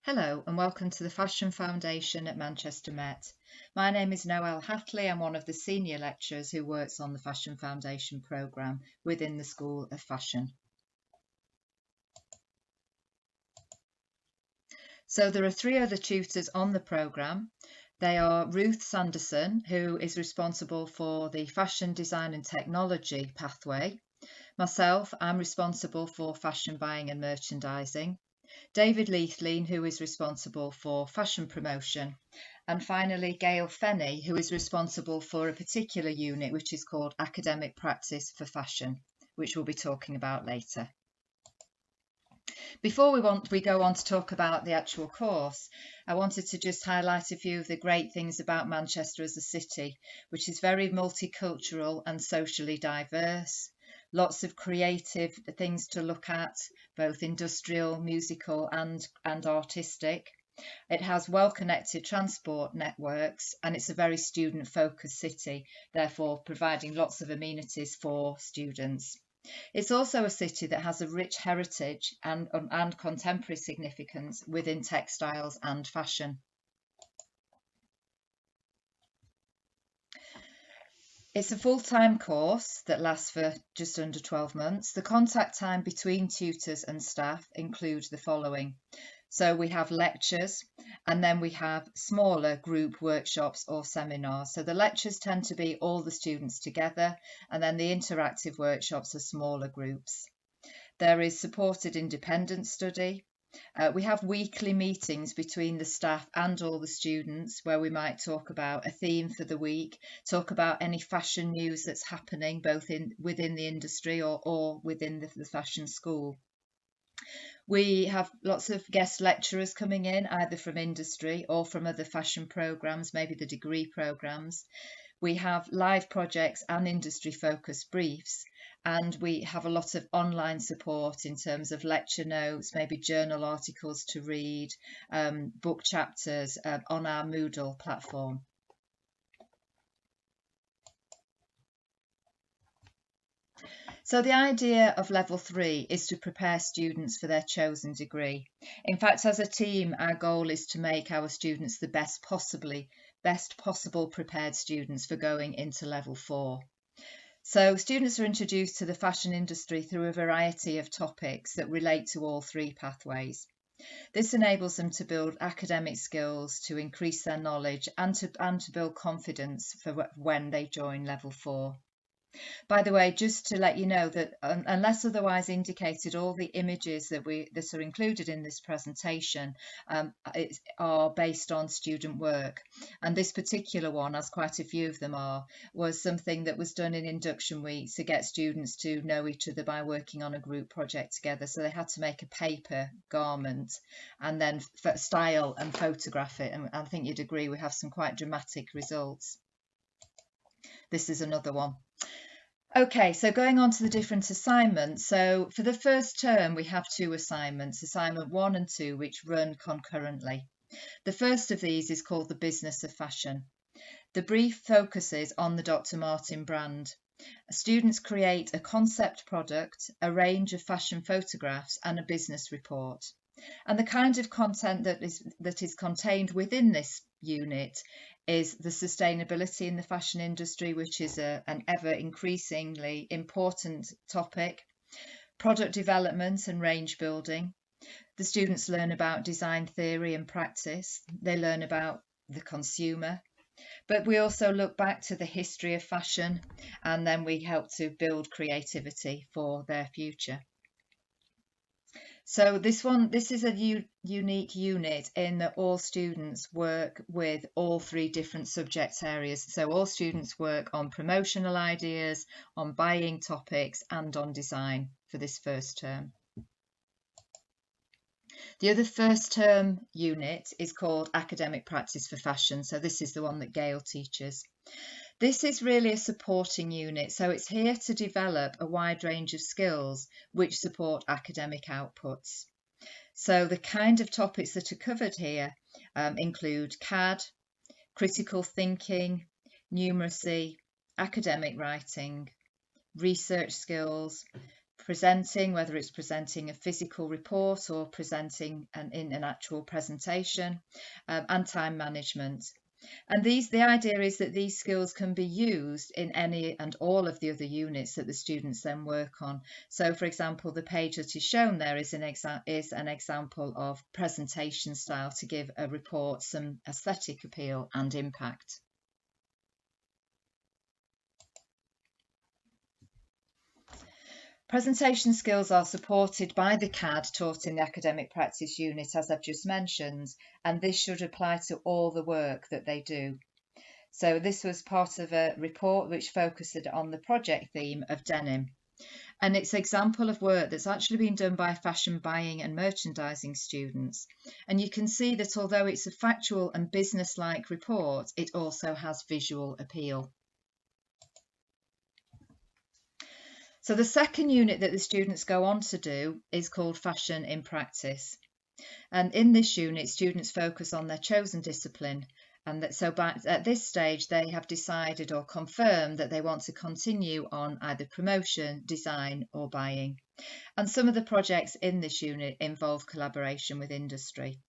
Hello and welcome to the Fashion Foundation at Manchester Met. My name is Noelle Hatley. I'm one of the senior lecturers who works on the Fashion Foundation programme within the School of Fashion. So there are three other tutors on the programme. They are Ruth Sanderson, who is responsible for the Fashion Design and Technology pathway. Myself, I'm responsible for fashion buying and merchandising. David Leithleen, who is responsible for fashion promotion, and finally Gail Fenney, who is responsible for a particular unit which is called Academic Practice for Fashion, which we'll be talking about later. Before we go on to talk about the actual course, I wanted to just highlight a few of the great things about Manchester as a city, which is very multicultural and socially diverse. Lots of creative things to look at, both industrial, musical and artistic. It has well-connected transport networks and it's a very student-focused city, therefore providing lots of amenities for students. It's also a city that has a rich heritage and contemporary significance within textiles and fashion. It's a full-time course that lasts for just under 12 months. The contact time between tutors and staff includes the following. So we have lectures and then we have smaller group workshops or seminars. So the lectures tend to be all the students together, and then the interactive workshops are smaller groups. There is supported independent study. We have weekly meetings between the staff and all the students where we might talk about a theme for the week, talk about any fashion news that's happening both within the industry or within the fashion school. We have lots of guest lecturers coming in, either from industry or from other fashion programmes, maybe the degree programmes. We have live projects and industry focused briefs, and we have a lot of online support in terms of lecture notes, maybe journal articles to read, book chapters on our Moodle platform. So the idea of level 3 is to prepare students for their chosen degree. In fact, as a team, our goal is to make our students the best possible prepared students for going into level 4. So students are introduced to the fashion industry through a variety of topics that relate to all three pathways. This enables them to build academic skills, to increase their knowledge and to build confidence for when they join level 4. By the way, just to let you know that unless otherwise indicated, all the images that are included in this presentation are based on student work. And this particular one, as quite a few of them are, was something that was done in induction week to get students to know each other by working on a group project together. So they had to make a paper garment and then style and photograph it. And I think you'd agree we have some quite dramatic results. This is another one. Okay, so going on to the different assignments. So for the first term, we have two assignments, assignment 1 and 2, which run concurrently. The first of these is called the Business of Fashion. The brief focuses on the Dr. Martin brand. Students create a concept product, a range of fashion photographs and a business report. And the kind of content that is contained within this unit is the sustainability in the fashion industry, which is an ever increasingly important topic, product development and range building. The students learn about design theory and practice. They learn about the consumer, but we also look back to the history of fashion, and then we help to build creativity for their future. So this is a unique unit in that all students work with all three different subject areas. So all students work on promotional ideas, on buying topics and on design for this first term. The other first term unit is called Academic Practice for Fashion. So this is the one that Gail teaches. This is really a supporting unit, so it's here to develop a wide range of skills which support academic outputs. So the kind of topics that are covered here include CAD, critical thinking, numeracy, academic writing, research skills, presenting, whether it's presenting a physical report or presenting in an actual presentation, and time management. And the idea is that these skills can be used in any and all of the other units that the students then work on. So, for example, the page that is shown there is an example of presentation style to give a report some aesthetic appeal and impact. Presentation skills are supported by the CAD taught in the academic practice unit, as I've just mentioned, and this should apply to all the work that they do. So this was part of a report which focused on the project theme of denim. And it's an example of work that's actually been done by fashion buying and merchandising students. And you can see that although it's a factual and business-like report, it also has visual appeal. So the second unit that the students go on to do is called Fashion in Practice. And in this unit, students focus on their chosen discipline. And at this stage, they have decided or confirmed that they want to continue on either promotion, design or buying. And some of the projects in this unit involve collaboration with industry.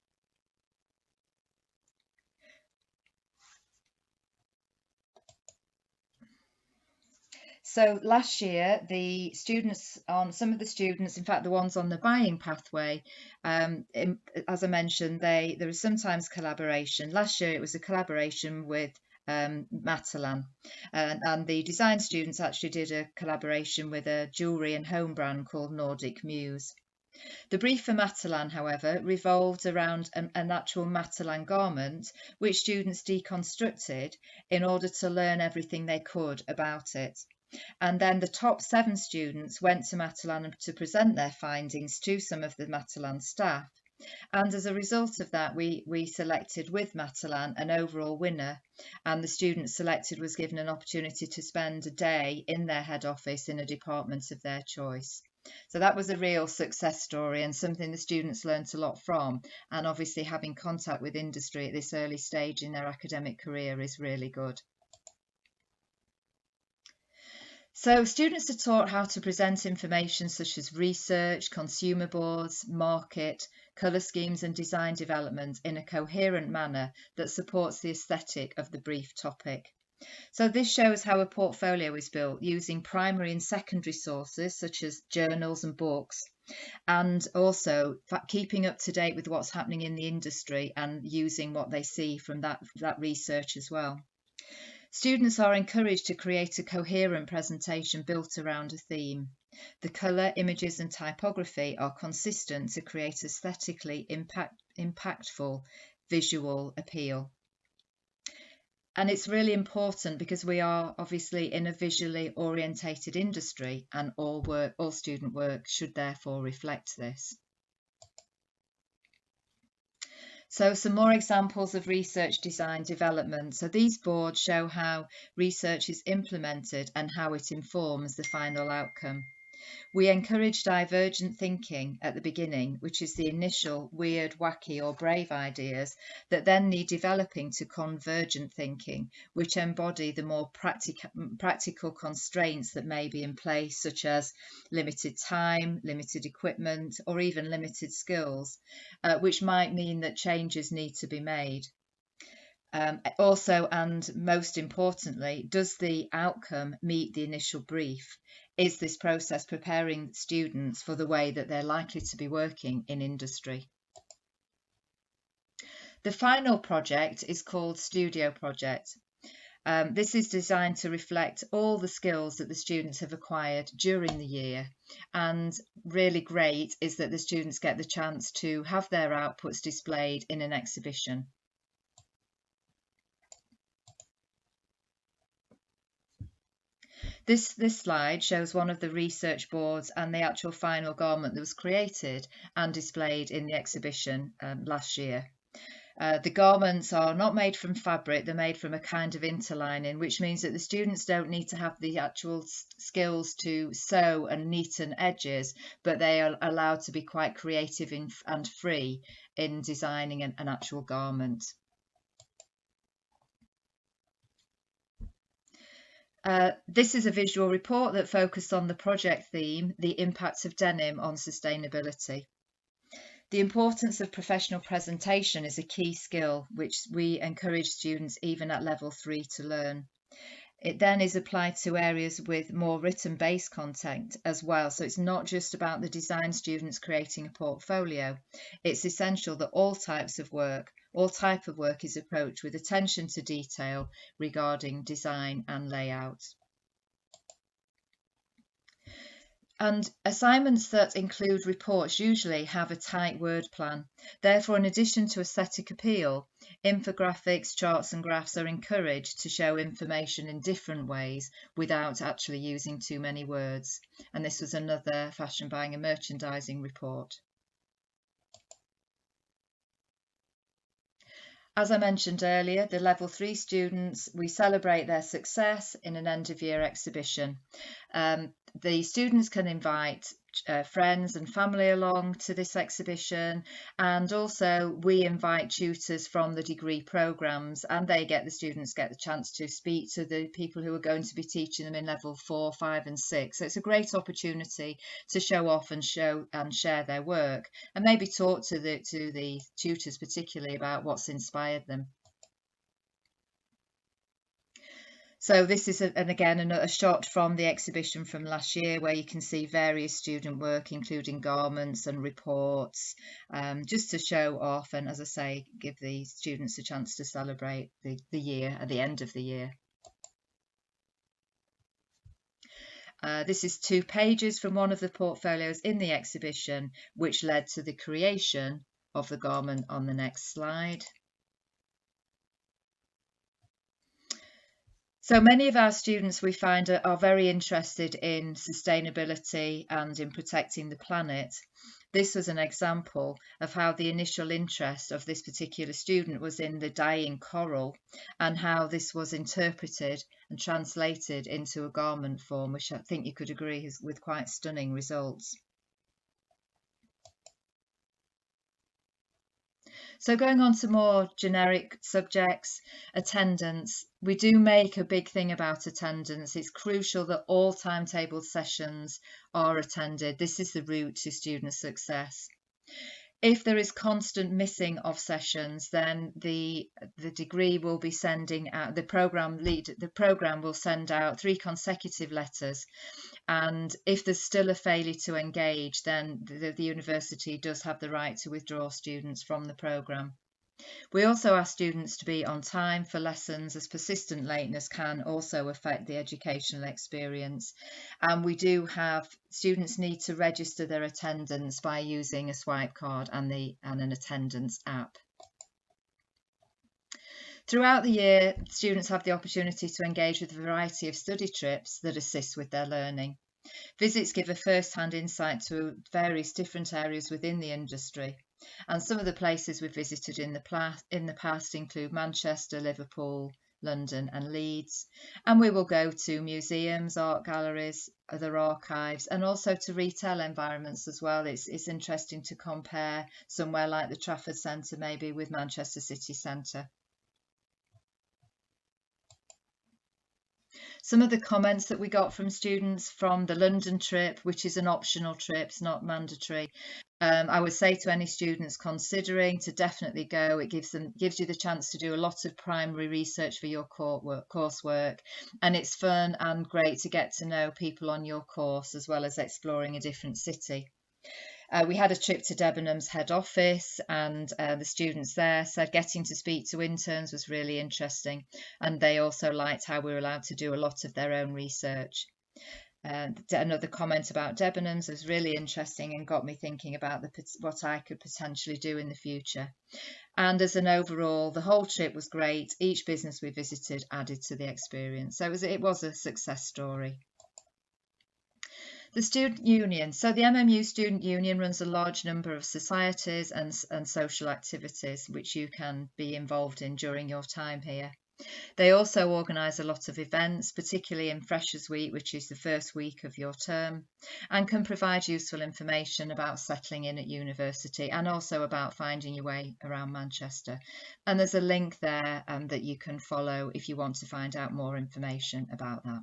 So last year, some of the students, in fact, the ones on the buying pathway, as I mentioned, there is sometimes collaboration. Last year, it was a collaboration with Matalan, and the design students actually did a collaboration with a jewellery and home brand called Nordic Muse. The brief for Matalan, however, revolved around an actual Matalan garment, which students deconstructed in order to learn everything they could about it. And then the top 7 students went to Matalan to present their findings to some of the Matalan staff. And as a result of that, we selected with Matalan an overall winner, and the student selected was given an opportunity to spend a day in their head office in a department of their choice. So that was a real success story and something the students learnt a lot from, and obviously having contact with industry at this early stage in their academic career is really good. So students are taught how to present information such as research, consumer boards, market, colour schemes and design development in a coherent manner that supports the aesthetic of the brief topic. So this shows how a portfolio is built using primary and secondary sources such as journals and books, and also keeping up to date with what's happening in the industry and using what they see from that research as well. Students are encouraged to create a coherent presentation built around a theme. The colour, images and typography are consistent to create aesthetically impactful visual appeal. And it's really important because we are obviously in a visually orientated industry, and all student work should therefore reflect this. So some more examples of research design development. So these boards show how research is implemented and how it informs the final outcome. We encourage divergent thinking at the beginning, which is the initial weird, wacky or brave ideas that then need developing to convergent thinking, which embody the more practical constraints that may be in place, such as limited time, limited equipment, or even limited skills, which might mean that changes need to be made. Also, and most importantly, does the outcome meet the initial brief? Is this process preparing students for the way that they're likely to be working in industry? The final project is called Studio Project. This is designed to reflect all the skills that the students have acquired during the year, and really great is that the students get the chance to have their outputs displayed in an exhibition. This slide shows one of the research boards and the actual final garment that was created and displayed in the exhibition last year. The garments are not made from fabric, they're made from a kind of interlining, which means that the students don't need to have the actual skills to sew and neaten edges, but they are allowed to be quite creative and free in designing an actual garment. This is a visual report that focused on the project theme, the impact of denim on sustainability. The importance of professional presentation is a key skill which we encourage students even at level 3 to learn. It then is applied to areas with more written-based content as well. So it's not just about the design students creating a portfolio. It's essential that all type of work is approached with attention to detail regarding design and layout. And assignments that include reports usually have a tight word plan. Therefore, in addition to aesthetic appeal, infographics, charts and graphs are encouraged to show information in different ways without actually using too many words. And this was another fashion buying and merchandising report. As I mentioned earlier, the level 3 students, we celebrate their success in an end of year exhibition. The students can invite friends and family along to this exhibition, and also we invite tutors from the degree programs, and the students get the chance to speak to the people who are going to be teaching them in level 4, 5 and 6. So it's a great opportunity to show off and share their work, and maybe talk to the tutors particularly about what's inspired them. So this is again a shot from the exhibition from last year, where you can see various student work, including garments and reports, just to show off and, as I say, give the students a chance to celebrate the year at the end of the year. This is 2 pages from one of the portfolios in the exhibition, which led to the creation of the garment on the next slide. So many of our students, we find, are very interested in sustainability and in protecting the planet. This was an example of how the initial interest of this particular student was in the dying coral, and how this was interpreted and translated into a garment form, which I think you could agree is with quite stunning results. So going on to more generic subjects, attendance. We do make a big thing about attendance. It's crucial that all timetabled sessions are attended. This is the route to student success. If there is constant missing of sessions, then the degree will be sending out, the program will send out 3 consecutive letters, and if there's still a failure to engage, then the university does have the right to withdraw students from the program. We also ask students to be on time for lessons, as persistent lateness can also affect the educational experience. And we do have students need to register their attendance by using a swipe card and an attendance app. Throughout the year, students have the opportunity to engage with a variety of study trips that assist with their learning. Visits give a first-hand insight to various different areas within the industry. And some of the places we've visited in the past include Manchester, Liverpool, London and Leeds. And we will go to museums, art galleries, other archives, and also to retail environments as well. It's interesting to compare somewhere like the Trafford Centre maybe with Manchester City Centre. Some of the comments that we got from students from the London trip, which is an optional trip, it's not mandatory. I would say to any students considering to definitely go. It gives you the chance to do a lot of primary research for your coursework, and it's fun and great to get to know people on your course as well as exploring a different city. We had a trip to Debenhams head office, and the students there said getting to speak to interns was really interesting, and they also liked how we were allowed to do a lot of their own research. Another comment about Debenhams was really interesting and got me thinking about what I could potentially do in the future. And as an overall, the whole trip was great. Each business we visited added to the experience. So it was a success story. The Student Union. So the MMU Student Union runs a large number of societies and social activities which you can be involved in during your time here. They also organise a lot of events, particularly in Freshers Week, which is the first week of your term, and can provide useful information about settling in at university and also about finding your way around Manchester. And there's a link there that you can follow if you want to find out more information about that.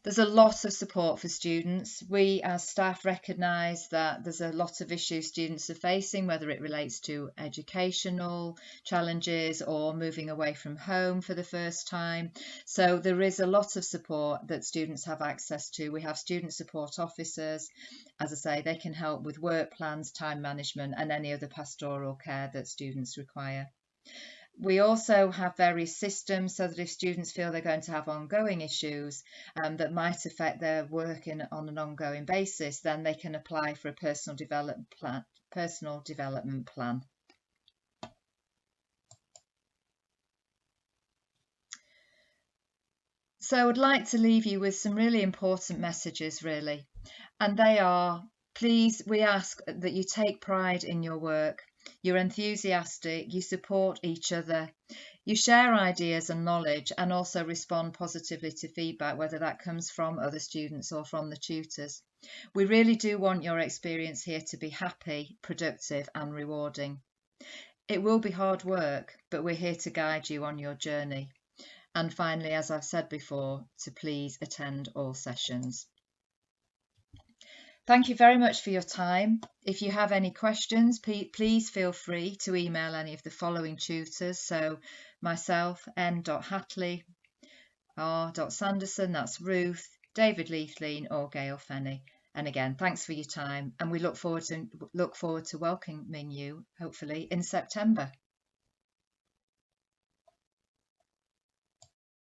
There's a lot of support for students. We as staff recognise that there's a lot of issues students are facing, whether it relates to educational challenges or moving away from home for the first time. So there is a lot of support that students have access to. We have student support officers. As I say, they can help with work plans, time management, and any other pastoral care that students require. We also have various systems so that if students feel they're going to have ongoing issues that might affect their work on an ongoing basis, then they can apply for a personal development plan. So I would like to leave you with some really important messages, really, and they are: please, we ask that you take pride in your work. You're enthusiastic, you support each other, you share ideas and knowledge, and also respond positively to feedback, whether that comes from other students or from the tutors. We really do want your experience here to be happy, productive, and rewarding. It will be hard work, but we're here to guide you on your journey. And finally, as I've said before, to please attend all sessions. Thank you very much for your time. If you have any questions, please feel free to email any of the following tutors. So myself, n.hatley, r.sanderson, that's Ruth, David Leithleen or Gail Fenney. And again, thanks for your time, and we look forward to welcoming you, hopefully, in September.